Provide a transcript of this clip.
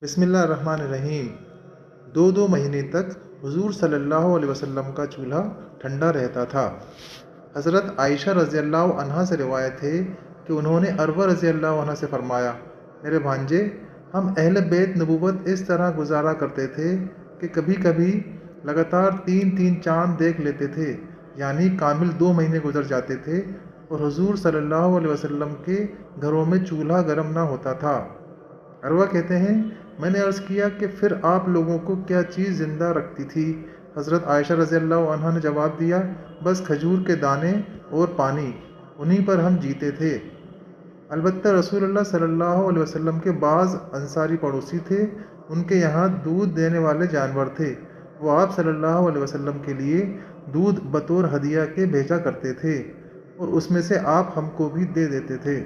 بسم اللہ الرحمن الرحیم۔ دو مہینے تک حضور صلی اللہ علیہ وسلم کا چولہا ٹھنڈا رہتا تھا۔ حضرت عائشہ رضی اللہ عنہا سے روایت ہے کہ انہوں نے عروہ رضی اللہ عنہ سے فرمایا، میرے بھانجے، ہم اہل بیت نبوت اس طرح گزارا کرتے تھے کہ کبھی کبھی لگاتار 3 چاند دیکھ لیتے تھے، یعنی کامل 2 مہینے گزر جاتے تھے، اور حضور صلی اللہ علیہ وسلم کے گھروں میں چولہا گرم نہ ہوتا تھا۔ عروہ کہتے ہیں، میں نے عرض کیا کہ پھر آپ لوگوں کو کیا چیز زندہ رکھتی تھی؟ حضرت عائشہ رضی اللہ عنہا نے جواب دیا، بس کھجور کے دانے اور پانی، انہی پر ہم جیتے تھے۔ البتہ رسول اللہ صلی اللہ علیہ وسلم کے بعض انصاری پڑوسی تھے، ان کے یہاں دودھ دینے والے جانور تھے، وہ آپ صلی اللہ علیہ وسلم کے لیے دودھ بطور ہدیہ کے بھیجا کرتے تھے، اور اس میں سے آپ ہم کو بھی دے دیتے تھے۔